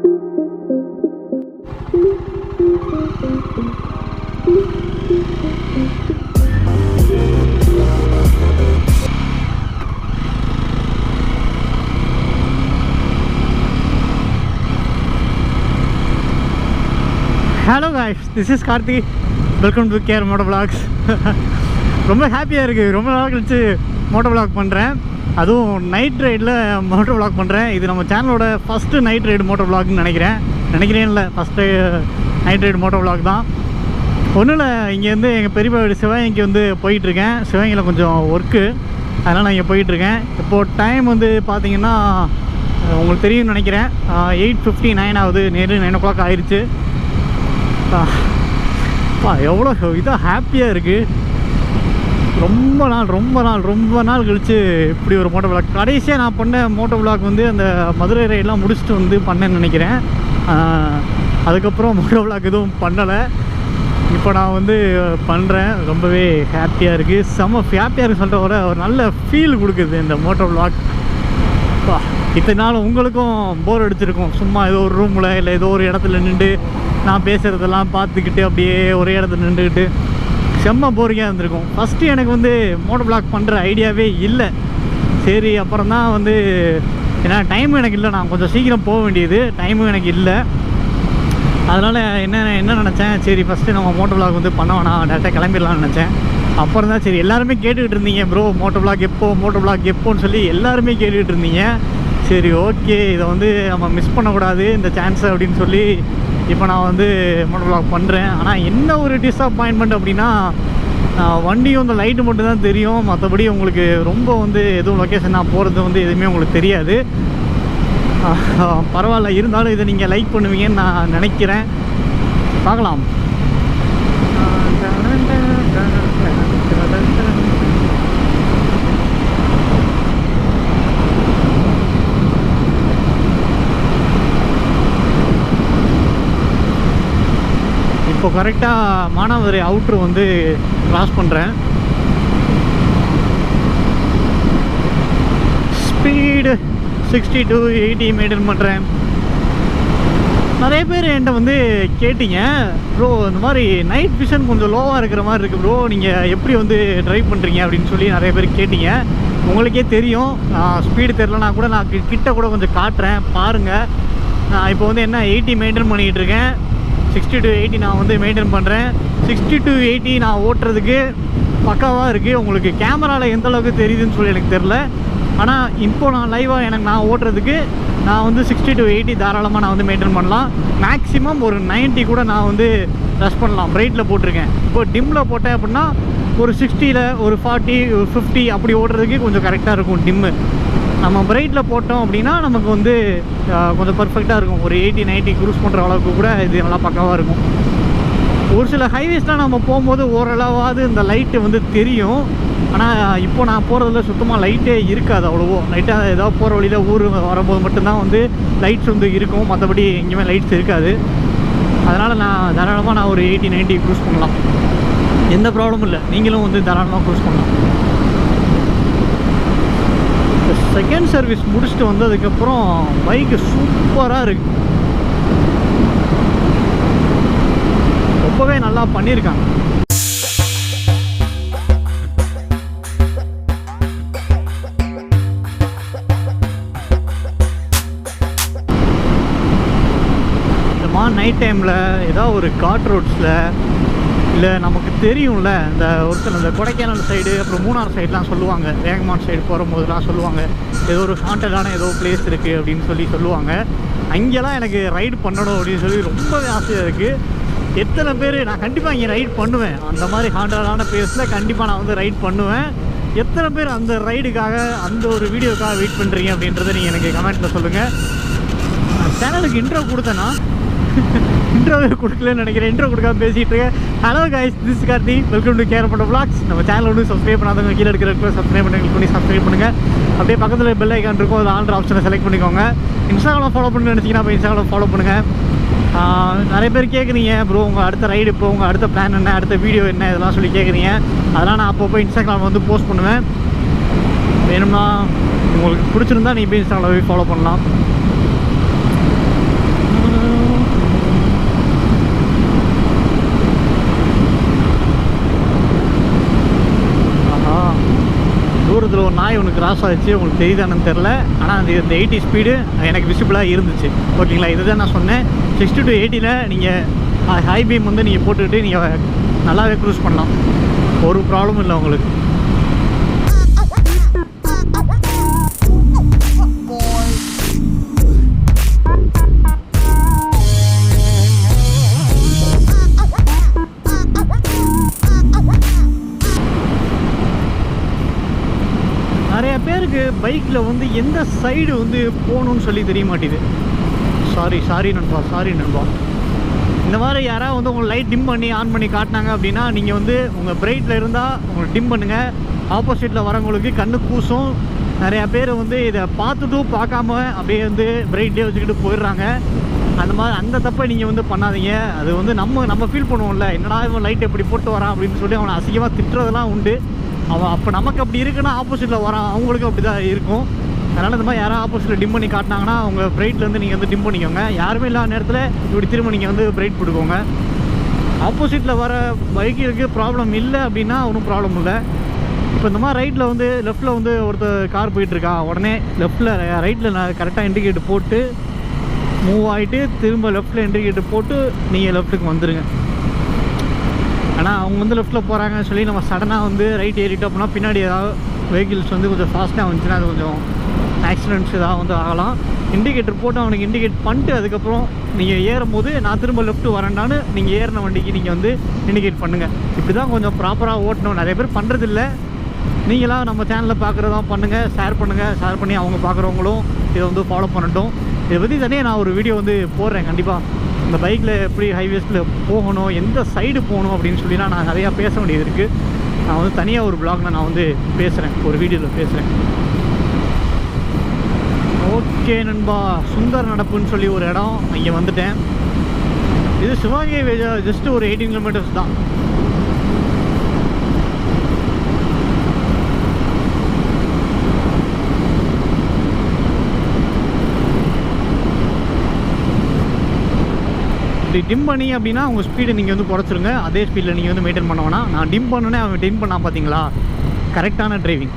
Hello guys, this is Karthi. Welcome to krmotovlogs. ரொம்ப ஹாப்பியாக இருக்குது. ரொம்ப நாள் கழிச்சு மோட்டோவ்ளாக் பண்ணுறேன். அதுவும் நைட் ரைடில் மோட்டோவ்ளாக் பண்ணுறேன். இது நம்ம சேனலோட ஃபஸ்ட்டு நைட் ரைடு மோட்டோவ்ளாக்னு நினைக்கிறேன் இல்லை, ஃபஸ்ட்டு நைட் ரைடு மோட்டோவ்ளாக் தான். ஒன்றும் இல்லை, இங்கேருந்து எங்கள் பெரியப்பா வீடு சிவகங்கைக்கு வந்து போயிட்டுருக்கேன். சிவகங்கையில் கொஞ்சம் ஒர்க்கு, அதனால் நான் இங்கே போயிட்டுருக்கேன். இப்போது டைம் வந்து பார்த்திங்கன்னா உங்களுக்கு தெரியும்னு நினைக்கிறேன், 8:59 ஆகுது. நேரு 9 o'clock ஆயிடுச்சு. எவ்வளோ இதாக ஹாப்பியாக இருக்குது. ரொம்ப நாள் கழித்து இப்படி ஒரு மோட்டோ விளாக். கடைசியாக நான் பண்ண மோட்டோ விளாக் வந்து அந்த மதுரை ரைடெலாம் முடிச்சுட்டு வந்து பண்ணேன்னு நினைக்கிறேன். அதுக்கப்புறம் மோட்டோ விளாக் எதுவும் பண்ணலை. இப்போ நான் வந்து பண்ணுறேன். ரொம்பவே ஹாப்பியாக இருக்குது. செம்ம ஹாப்பியாக இருக்குது சொல்கிற ஒரு நல்ல ஃபீல் கொடுக்குது இந்த மோட்டோ விளாக். இத்தனை நாள் உங்களுக்கும் போர் அடிச்சிருக்கும். சும்மா ஏதோ ஒரு ரூமில் இல்லை ஏதோ ஒரு இடத்துல நின்று நான் பேசுகிறதெல்லாம் பார்த்துக்கிட்டு அப்படியே ஒரே இடத்துல நின்றுக்கிட்டு செம்ம போரிங்காக இருந்திருக்கும். ஃபஸ்ட்டு எனக்கு வந்து மோட்டோ விளாக் பண்ணுற ஐடியாவே இல்லை. சரி, அப்புறம் தான் வந்து ஏன்னா டைமும் எனக்கு இல்லை, நான் கொஞ்சம் சீக்கிரம் போக வேண்டியது, டைமும் எனக்கு இல்லை. அதனால் என்ன நினச்சேன், சரி ஃபஸ்ட்டு நம்ம மோட்டோ விளாக் வந்து பண்ண வேணாம், டேரெக்டாக கிளம்பிடலாம்னு நினச்சேன். அப்புறம் தான் சரி, எல்லாருமே கேட்டுக்கிட்டு இருந்தீங்க ப்ரோ மோட்டோ விளாக் எப்போன்னு சொல்லி எல்லாருமே கேட்டுக்கிட்டு இருந்தீங்க. சரி ஓகே, இதை வந்து நம்ம மிஸ் பண்ணக்கூடாது இந்த சான்ஸை அப்படின்னு சொல்லி இப்போ நான் வந்து மோட்டோ விளாக் பண்ணுறேன். ஆனால் என்ன ஒரு டிஸப்பாயின்மெண்ட் அப்படின்னா, வண்டியும் இந்த லைட்டு மட்டும் தான் தெரியும். மற்றபடி உங்களுக்கு ரொம்ப வந்து எதுவும் லொக்கேஷன் நான் போகிறது வந்து எதுவுமே உங்களுக்கு தெரியாது. பரவாயில்ல, இருந்தாலும் இதை நீங்கள் லைக் பண்ணுவீங்கன்னு நான் நினைக்கிறேன். பார்க்கலாம். இப்போ கரெக்டாக மானாமதுரை அவுட்ரு வந்து கிராஸ் பண்ணுறேன். ஸ்பீடு 60 to 80 மெயின்டைன் பண்ணுறேன். நிறைய பேர் என்கிட்ட வந்து கேட்டிங்க, ப்ரோ இந்த மாதிரி நைட் விஷன் கொஞ்சம் லோவாக இருக்கிற மாதிரி இருக்குது ப்ரோ, நீங்கள் எப்படி வந்து ட்ரைவ் பண்ணுறீங்க அப்படின்னு சொல்லி நிறைய பேர் கேட்டிங்க. உங்களுக்கே தெரியும், ஸ்பீடு தெரிலனா கூட நான் கிட்ட கூட கொஞ்சம் காட்டுறேன் பாருங்கள். நான் இப்போ வந்து என்ன 80 மெயின்டைன் பண்ணிக்கிட்டு இருக்கேன். 60 to 80 நான் வந்து மெயின்டைன் பண்ணுறேன். 60 to 80 நான் ஓட்டுறதுக்கு பக்காவாக இருக்குது. உங்களுக்கு கேமராவில் எந்த அளவுக்கு தெரியுதுன்னு சொல்லி எனக்கு தெரில. ஆனால் இப்போது நான் லைவாக நான் ஓட்டுறதுக்கு நான் வந்து 60 to 80 தாராளமாக நான் வந்து மெயின்டைன் பண்ணலாம். மேக்ஸிமம் ஒரு 90 கூட நான் வந்து ரஷ் பண்ணலாம். பிரைட்டில் போட்டிருக்கேன். இப்போ டிம்மில் போட்டேன் அப்படின்னா ஒரு 60ல் ஒரு 40 ஒரு 50 அப்படி ஓட்டுறதுக்கு கொஞ்சம் கரெக்டாக இருக்கும் டிம்மு. நம்ம பிரைட்டில் போட்டோம் அப்படின்னா நமக்கு வந்து கொஞ்சம் பர்ஃபெக்டாக இருக்கும். ஒரு 80-90 க்ரூஸ் பண்ணுற அளவுக்கு கூட இது நல்லா பக்காவாக இருக்கும். ஒரு சில ஹைவேஸ்லாம் நம்ம போகும்போது ஓரளவாவது இந்த லைட்டு வந்து தெரியும். ஆனால் இப்போ நான் போகிறதுல சுத்தமாக லைட்டே இருக்காது அவ்வளவோ. லைட்டாக ஏதாவது போகிற வழியில் ஊர் வரும்போது மட்டும்தான் வந்து லைட்ஸ் வந்து இருக்கும். மற்றபடி எங்கேயுமே லைட்ஸ் இருக்காது. அதனால் நான் தாராளமாக ஒரு 80-90 க்ரூஸ் பண்ணலாம். எந்த ப்ராப்ளமும் இல்லை. நீங்களும் வந்து தாராளமாக க்ரூஸ் பண்ணலாம். செகண்ட் சர்வீஸ் முடிச்சுட்டு வந்ததுக்கப்புறம் பைக்கு சூப்பராக இருக்குது. ரொம்பவே நல்லா பண்ணியிருக்காங்க. இந்த மாதிரி நைட் டைமில் ஏதாவது ஒரு காட் ரோட்ஸில் இல்லை நமக்கு தெரியும்ல, இந்த ஒருத்தர் இந்த கொடைக்கானல் சைடு அப்புறம் மூணார் சைடெலாம் சொல்லுவாங்க, வேகமான் சைடு போகும்போதுலாம் சொல்லுவாங்க ஏதோ ஒரு ஹாண்டடான ஏதோ பிளேஸ் இருக்குது அப்படின்னு சொல்லி சொல்லுவாங்க. அங்கெல்லாம் எனக்கு ரைடு பண்ணணும் அப்படின்னு சொல்லி ரொம்பவே ஆசையாக இருக்குது. எத்தனை பேர் நான் கண்டிப்பாக இங்கே ரைட் பண்ணுவேன். அந்த மாதிரி ஹாண்டடான பிளேஸில் கண்டிப்பாக நான் வந்து ரைட் பண்ணுவேன். எத்தனை பேர் அந்த ரைடுக்காக அந்த ஒரு வீடியோக்காக வெயிட் பண்ணுறீங்க அப்படின்றத நீங்கள் எனக்கு கமெண்ட்டில் சொல்லுங்கள். சேனலுக்கு இன்ட்ரோ கொடுத்தேன்னா இன்ட்ரோவே கொடுக்கலன்னு நினைக்கிறேன். இன்ட்ரோ கொடுக்காம பேசிகிட்டு இருக்கேன். Hello guys, this is Karthi. Welcome to krmotovlogs. நம்ம சேனல் வந்து சப்ஸ்கிரைப் பண்ணாதவங்க கீழே இருக்கிற சப்ஸ்கிரைப் பண்ணி சப்ஸ்கிரைப் பண்ணுங்கள். அப்படியே பக்கத்தில் பெல் ஐக்கான் இருக்கும், அதில் ஆல்ரெடி ஆப்ஷனை செலக்ட் பண்ணிக்கோங்க. இன்ஸ்டாகிராம் ஃபாலோ பண்ணணும்னு நினச்சிங்கன்னா அப்போ இன்ஸ்டாகிராம் ஃபாலோ பண்ணுங்கள். நிறைய பேர் கேட்குறீங்க, ப்ரோ உங்கள் அடுத்த ரைடு இப்போ உங்கள் அடுத்த பிளான் என்ன, அடுத்த வீடியோ என்ன, இதெல்லாம் சொல்லி கேட்குறீங்க. அதெல்லாம் நான் அப்பப்போ இன்ஸ்டாகிராம் வந்து போஸ்ட் பண்ணுவேன். வேணும்னா உங்களுக்கு பிடிச்சிருந்தா நீங்கள் போய் இன்ஸ்டாகிராம் போய் ஃபாலோ பண்ணலாம். நாய் ஒன்று கிராஸ் ஆகிடுச்சு, உங்களுக்கு தெரியுதானு தெரில. ஆனால் அந்த 80 ஸ்பீடு எனக்கு விசிபிளாக இருந்துச்சு. ஓகேங்களா, இதுதான் நான் சொன்னேன். 60 to 80ல் நீங்கள் ஹை பீம் வந்து நீங்கள் போட்டுக்கிட்டு நீங்கள் நல்லாவே க்ரூஸ் பண்ணலாம், ஒரு ப்ராப்ளமும் இல்லை உங்களுக்கு. நிறைய பேருக்கு பைக்கில் வந்து எந்த சைடு வந்து போகணுன்னு சொல்லி தெரிய மாட்டேது. சாரி நண்பா. இந்த மாதிரி யாராவது வந்து உங்களை லைட் டிம் பண்ணி ஆன் பண்ணி காட்டினாங்க அப்படின்னா நீங்கள் வந்து உங்கள் பிரைட்டில் இருந்தால் உங்களுக்கு டிம் பண்ணுங்கள். ஆப்போசிட்டில் வரவங்களுக்கு கண்ணு கூசும். நிறையா பேர் வந்து இதை பார்த்துட்டும் பார்க்காம அப்படியே வந்து பிரைட்லேயே வச்சுக்கிட்டு போயிடுறாங்க. அந்த தப்பை நீங்கள் வந்து பண்ணாதீங்க. அது வந்து நம்ம ஃபீல் பண்ணுவோம்ல, என்னடா இவன் லைட் எப்படி போட்டு வரான் அப்படின்னு சொல்லி அவனை அசிங்கமாக திட்டுறதெல்லாம் உண்டு. அவன் அப்போ நமக்கு அப்படி இருக்குன்னா ஆப்போசிட்டில் வரான் அவங்களுக்கும் அப்படி தான் இருக்கும். அதனால் இந்த மாதிரி யாராவது ஆப்போசிட்டில் டிம் பண்ணி காட்டினாங்கன்னா அவங்க பிரைட்லேருந்து நீங்கள் வந்து டிம் பண்ணிக்கோங்க. யாருமே இல்லாத நேரத்தில் இப்படி திரும்ப நீங்கள் வந்து பிரைட் போட்டுக்கோங்க. ஆப்போசிட்டில் வர பைக்குக்கு ப்ராப்ளம் இல்லை அப்படின்னா ஒன்றும் ப்ராப்ளம் இல்லை. இப்போ இந்த மாதிரி ரைட்டில் வந்து லெஃப்ட்டில் வந்து ஒருத்தர் கார் போயிட்டுருக்கான், உடனே ரைட்டில் நான் கரெக்டாக இண்டிகேட்டர் போட்டு மூவ் ஆகிட்டு திரும்ப லெஃப்ட்டில் இண்டிகேட்டர் போட்டு நீங்கள் லெஃப்ட்டுக்கு வந்துடுங்க. ஆனால் அவங்க வந்து லெஃப்ட்டில் போகிறாங்கன்னு சொல்லி நம்ம சடனாக வந்து ரைட் ஏறிட்டோம் அப்படின்னா பின்னாடி ஏதாவது வெஹிக்கிள்ஸ் வந்து கொஞ்சம் ஃபாஸ்ட்டாக வந்துச்சுன்னா அது கொஞ்சம் ஆக்சிடென்ட்ஸ் ஏதாவது வந்து ஆகலாம். இண்டிகேட்டர் போட்டு அவனுக்கு இண்டிகேட் பண்ணிட்டு அதுக்கப்புறம் நீங்கள் ஏறும் போது நான் திரும்ப லெஃப்ட்டு வரேன்டான்னு நீங்கள் ஏறின வண்டிக்கு நீங்கள் வந்து இண்டிகேட் பண்ணுங்கள். இப்படி தான் கொஞ்சம் ப்ராப்பராக ஓட்டணும். நிறைய பேர் பண்ணுறதில்ல. நீங்களாம் நம்ம சேனலில் பார்க்குறதான் பண்ணுங்கள், ஷேர் பண்ணி அவங்க பார்க்குறவங்களும் இதை வந்து ஃபாலோ பண்ணட்டும். இதை பற்றி தனியாக நான் ஒரு வீடியோ வந்து போடுறேன் கண்டிப்பாக. இந்த பைக்கில் எப்படி ஹைவேஸில் போகணும், எந்த சைடு போகணும் அப்படின்னு சொல்லிலாம் நான் நிறையா பேச வேண்டியது இருக்குது. நான் வந்து தனியாக ஒரு ப்ளாகில் நான் வந்து பேசுகிறேன், ஒரு வீடியோவில் பேசுகிறேன். ஓகே நண்பா, சுந்தர் நடப்புன்னு சொல்லி ஒரு இடம் இங்கே வந்துட்டேன். இது சிவகங்கை ஜஸ்ட்டு ஒரு 18 கிலோமீட்டர்ஸ் தான். இப்படி டிம் பண்ணி அப்படின்னா உங்கள் ஸ்பீடை நீங்கள் வந்து குறைச்சிருங்க. அதே ஸ்பீடில் நீங்கள் வந்து மெயின்டைன் பண்ண வேணாம். நான் டிம் பண்ணோன்னே அவன் டிம் பண்ணால் பார்த்தீங்களா, கரெக்டான டிரைவிங்.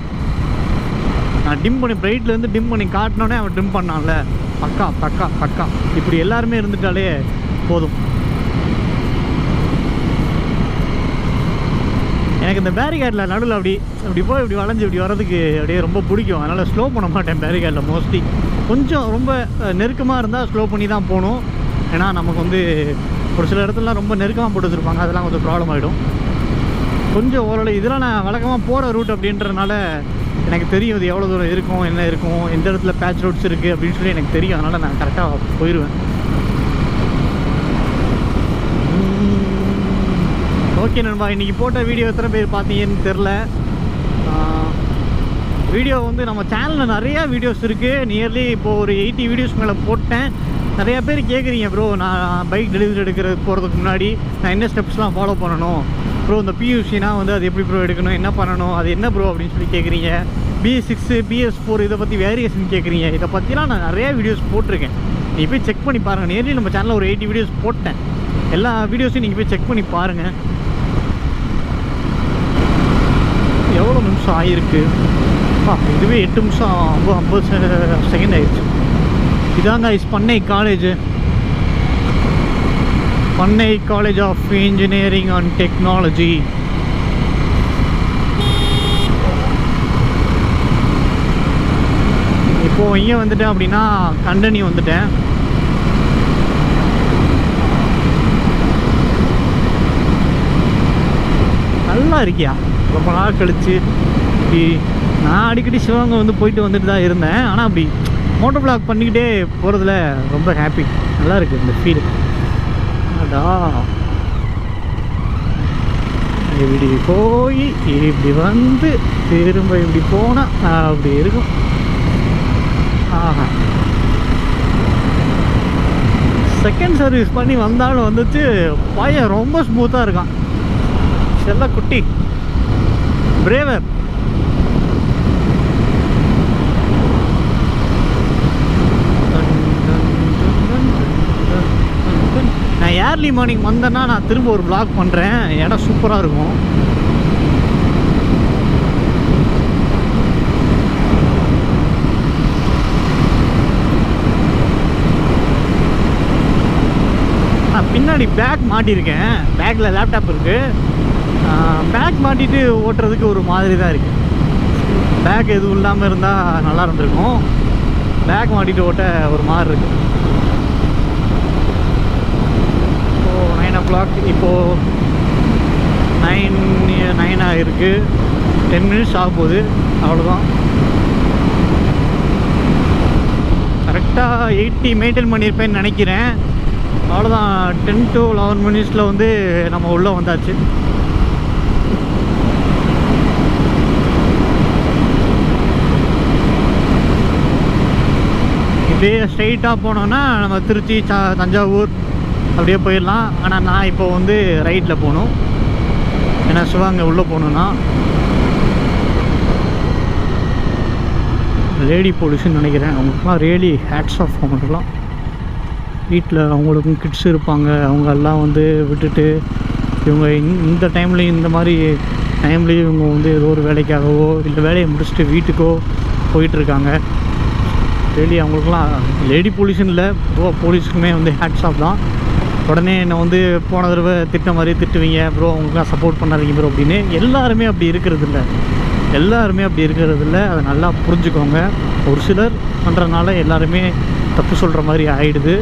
நான் டிம் பண்ணி பிரைட்லேருந்து டிம் பண்ணி காட்டினோன்னே அவன் டிம் பண்ணான்ல, பக்கா. இப்படி எல்லாருமே இருந்துட்டாலே போதும். எனக்கு இந்த பேரிகேட்டில் நடுவில் அப்படி போய் இப்படி வளைஞ்சு இப்படி வர்றதுக்கு அப்படியே ரொம்ப பிடிக்கும். அதனால் ஸ்லோ பண்ண மாட்டேன் பேரிகேட்டில் மோஸ்ட்லி. கொஞ்சம் ரொம்ப நெருக்கமாக இருந்தால் ஸ்லோ பண்ணி தான் போகணும். ஏன்னா நமக்கு வந்து ஒரு சில இடத்துலலாம் ரொம்ப நெருக்கமாக போட்டு வச்சுருப்பாங்க, அதெல்லாம் கொஞ்சம் ப்ராப்ளம் ஆகிடும். கொஞ்சம் ஓரளவு இதெல்லாம் நான் வழக்கமாக போகிற ரூட் அப்படின்றதுனால எனக்கு தெரியும் இது எவ்வளோ தூரம் இருக்கும், என்ன இருக்கும், எந்த இடத்துல பேட்ச் ரோட்ஸ் இருக்குது அப்படின்னு சொல்லி எனக்கு தெரியும். அதனால் நான் கரெக்டாக போயிடுவேன். ஓகே நண்பா, இன்றைக்கி போட்ட வீடியோ எத்தனை பேர் பார்த்தீங்கன்னு தெரில. வீடியோ வந்து நம்ம சேனலில் நிறையா வீடியோஸ் இருக்குது. நியர்லி இப்போது ஒரு 80 வீடியோஸ் மேலே போட்டேன். நிறையா பேர் கேட்குறீங்க ப்ரோ, நான் பைக் டெலிவரி எடுக்கிறதுக்கு போகிறதுக்கு முன்னாடி நான் என்ன ஸ்டெப்ஸ்லாம் ஃபாலோ பண்ணணும் ப்ரோ, இந்த பியூசினா வந்து அது எப்படி ப்ரோ எடுக்கணும், என்ன பண்ணணும், அது என்ன ப்ரோ அப்படின்னு சொல்லி கேட்குறீங்க. BS6 BS4 இதை பற்றி வேரியேஷன் கேட்குறீங்க. இதை பற்றிலாம் நான் நிறையா வீடியோஸ் போட்டிருக்கேன். நீங்கள் போய் செக் பண்ணி பாருங்கள். நேர்லி நம்ம சேனலில் ஒரு 80 வீடியோஸ் போட்டேன். எல்லா வீடியோஸையும் நீங்கள் போய் செக் பண்ணி பாருங்கள். எவ்வளோ நிமிஷம் ஆகிருக்கு, இதுவே 8 நிமிஷம் 50 செகண்ட் ஆயிடுச்சு. இதாங்க Pannai college of engineering and technology. இப்போது இங்கே வந்துட்டேன் அப்படின்னா கண்டனி வந்துட்டேன். நல்லா இருக்கியா, ரொம்ப நாள் கழிச்சு. நான் அடிக்கடி சிவகங்கை வந்து போயிட்டு வந்துட்டு தான் இருந்தேன். ஆனால் அப்படி MotoVlog பண்ணிக்கிட்டே போகிறதுல ரொம்ப ஹாப்பி, நல்லா இருக்குது இந்த ஃபீல். அடா இப்படி போய் இப்படி வந்து திரும்ப இப்படி போனால் அப்படி இருக்கும். ஆஹா, செகண்ட் சர்வீஸ் பண்ணி வந்தாலும் வந்துட்டு பையன் ரொம்ப ஸ்மூத்தாக இருக்கான். செல்ல குட்டி பிரேவர். நான் ஏர்லி மார்னிங் வந்தேன்னா நான் திரும்ப ஒரு vlog பண்ணுறேன். இடம் சூப்பராக இருக்கும். பின்னாடி பேக் மாட்டியிருக்கேன். பேக்கில் லேப்டாப் இருக்குது. பேக் மாட்டிட்டு ஓட்டுறதுக்கு ஒரு மாதிரி தான் இருக்குது. பேக் எதுவும் இல்லாமல் இருந்தால் நல்லா இருந்திருக்கும். பேக் மாட்டிட்டு ஓட்ட ஒரு மாதிரி இருக்குது. 9 o'clock. இப்போது 9 ஆகிருக்கு. 10 minutes ஆக போகுது. அவ்வளோதான். கரெக்டாக 80 மெயின்டைன் பண்ணியிருப்பேன்னு நினைக்கிறேன். அவ்வளோதான். 10 to 11 minutes வந்து நம்ம உள்ளே வந்தாச்சு. இப்படியே ஸ்ட்ரெயிட்டாக போனோன்னா நம்ம திருச்சி, தஞ்சாவூர் அப்படியே போயிடலாம். ஆனால் நான் இப்போ வந்து ரைட்டில் போகணும். ஏன்னா சிவகங்கை உள்ளே போகணுன்னா லேடி போலீஸ்ன்னு நினைக்கிறேன். அவங்களுக்குலாம் ரியலி ஹேட்ஸ் ஆஃப். அவங்களுக்குலாம் வீட்டில் அவங்களுக்கும் கிட்ஸ் இருப்பாங்க. அவங்க எல்லாம் வந்து விட்டுட்டு இவங்க இந்த டைம்லேயும், இந்த மாதிரி டைம்லேயும் இவங்க வந்து ஏதோ ஒரு வேலைக்காகவோ இல்லை வேலையை முடிச்சுட்டு வீட்டுக்கோ போயிட்டுருக்காங்க. ரியலி அவங்களுக்குலாம் லேடி போலீஸுன்னு இல்லை, பொதுவாக போலீஸுக்குமே வந்து ஹேட்ஸ் ஆஃப் தான். உடனே என்னை வந்து போன தடவை திட்ட மாதிரி திட்டுவீங்க ப்ரோ, அவங்களுக்குலாம் சப்போர்ட் பண்ணாதீங்க ப்ரோ அப்படின்னு. எல்லாருமே அப்படி இருக்கிறது இல்லை. அதை நல்லா புரிஞ்சுக்கோங்க. ஒரு சிலர் பண்ணுறதுனால எல்லாருமே தப்பு சொல்கிற மாதிரி ஆகிடுது.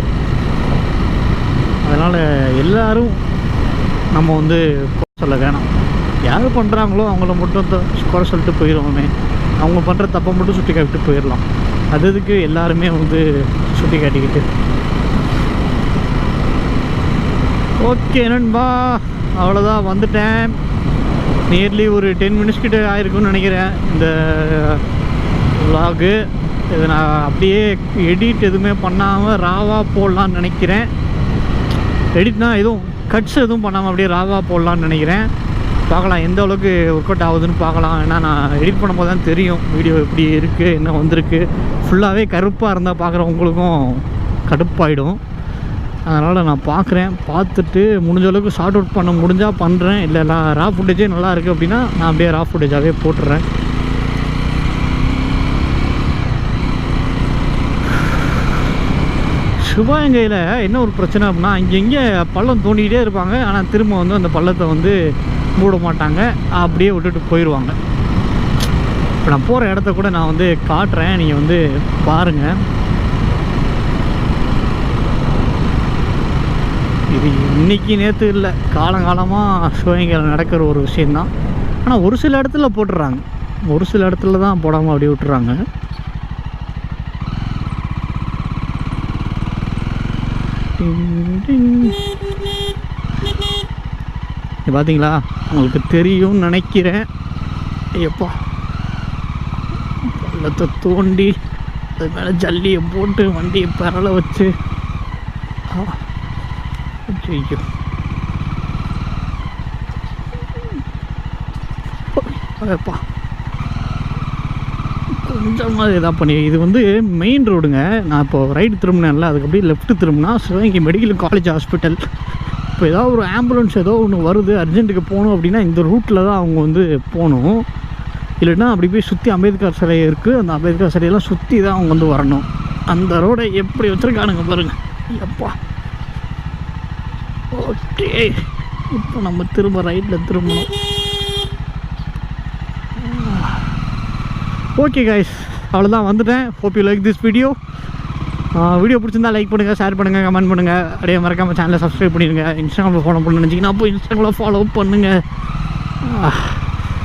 அதனால் எல்லோரும் நம்ம வந்து குறை சொல்ல வேணாம். யார் பண்ணுறாங்களோ அவங்கள மட்டும் குறை சொல்லிட்டு போயிடுவோமே. அவங்க பண்ணுற தப்பை மட்டும் சுட்டி காட்டிட்டு போயிடலாம். அதுக்கு எல்லாருமே வந்து சுட்டி காட்டிக்கிட்டு. ஓகே நண்பா, அவ்வளோதான், வந்துட்டேன். நியர்லி ஒரு 10 minutes கிட்ட ஆயிருக்குன்னு நினைக்கிறேன் இந்த vlog. இது நான் அப்படியே எடிட் எதுவுமே பண்ணாமல் ராவாக போடலான்னு நினைக்கிறேன். எடிட்னா எதுவும் கட்ஸ் எதுவும் பண்ணாமல் அப்படியே ராவாக போடலான்னு நினைக்கிறேன். பார்க்கலாம் எந்த அளவுக்கு ஒர்க் அவுட் ஆகுதுன்னு பார்க்கலாம். ஏன்னா நான் எடிட் பண்ணும்போது தான் தெரியும் வீடியோ எப்படி இருக்குது, என்ன வந்திருக்கு. ஃபுல்லாகவே கருப்பாக இருந்தால் பார்க்குறவங்களுக்கும் கடுப்பாயிடும். அதனால் நான் பார்த்துட்டு முடிஞ்ச அளவுக்கு ஷார்ட் அவுட் பண்ண முடிஞ்சால் பண்ணுறேன். இல்லை ரா ஃபுட்டேஜே நல்லா இருக்குது அப்படின்னா நான் அப்படியே ரா ஃபுட்டேஜாகவே போட்டுறேன். சிவகங்கையில் என்ன ஒரு பிரச்சனை அப்படின்னா, இங்கே பள்ளம் தோண்டிக்கிட்டே இருப்பாங்க. ஆனால் திரும்ப வந்து அந்த பள்ளத்தை வந்து மூட மாட்டாங்க, அப்படியே விட்டுட்டு போயிடுவாங்க. இப்போ நான் போகிற இடத்த கூட நான் வந்து காட்டுறேன், நீங்கள் வந்து பாருங்கள். இது இன்றைக்கி நேற்று இல்லை, காலங்காலமாக சிவகங்கையில் நடக்கிற ஒரு விஷயந்தான். ஆனால் ஒரு சில இடத்துல போட்டுடுறாங்க, ஒரு சில இடத்துல தான் போடாமல் அப்படியே விட்டுறாங்க. பார்த்தீங்களா, உங்களுக்கு தெரியும்னு நினைக்கிறேன். எப்பா பள்ளத்தை தோண்டி அது மேலே ஜல்லியை போட்டு வண்டியை பரல வச்சு ஐயோ அப்பா கொஞ்சமாக இதாக பண்ணி. இது வந்து மெயின் ரோடுங்க. நான் இப்போது ரைட் திரும்பினேன்ல, அதுக்கு அப்படியே லெஃப்ட் திரும்பினா சிவகங்கை மெடிக்கல் காலேஜ் ஹாஸ்பிட்டல். இப்போ ஏதாவது ஒரு ஆம்புலன்ஸ் ஏதோ ஒன்று வருது, அர்ஜென்ட்டுக்கு போகணும் அப்படின்னா இந்த ரூட்டில் தான் அவங்க வந்து போகணும். இல்லைன்னா அப்படி போய் சுற்றி அம்பேத்கர் சிலை இருக்குது, அந்த அம்பேத்கர் சிலையெல்லாம் சுற்றி தான் அவங்க வந்து வரணும். அந்த ரோடை எப்படி வச்சுருக்கானுங்க பாருங்கள். எப்பா ஓகே, இப்போ நம்ம திரும்ப ரைட்டில் திரும்பணும். ஓகே கைஸ், அவ்வளோதான், வந்துட்டேன். Hope you like this video. Video பிடிச்சிருந்தா லைக் பண்ணுங்கள், ஷேர் பண்ணுங்கள், கமெண்ட் பண்ணுங்கள். அப்படியே மறக்காமல் சேனலை சப்ஸ்கிரைப் பண்ணிடுங்க. இன்ஸ்டாகிராமில் ஃபாலோ பண்ணணும்னு நினச்சிங்கன்னா அப்போ இன்ஸ்டாகிராமில் ஃபாலோ பண்ணுங்கள்.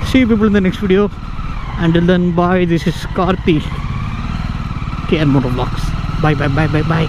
See you people in the next video. Until then, bye. This is Karthi, KR MotoVlogs. Bye.